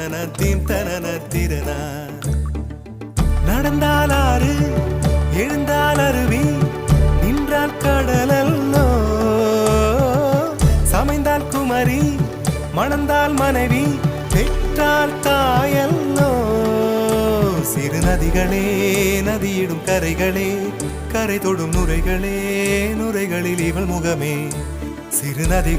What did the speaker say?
Theme தனன திறனா. நடந்தால் ஆறு எழுந்தால் அருவி நின்றால் கடலல்லோ. சமைந்தால் குமரி மணந்தால் மனைவி பெற்றால் தாயல்லோ. சிறு நதிகளே நதியிடும் கரைகளே கரை தொடும் நுரைகளே நுரைகளில் இவள் முகமே. சிறு நதிகள்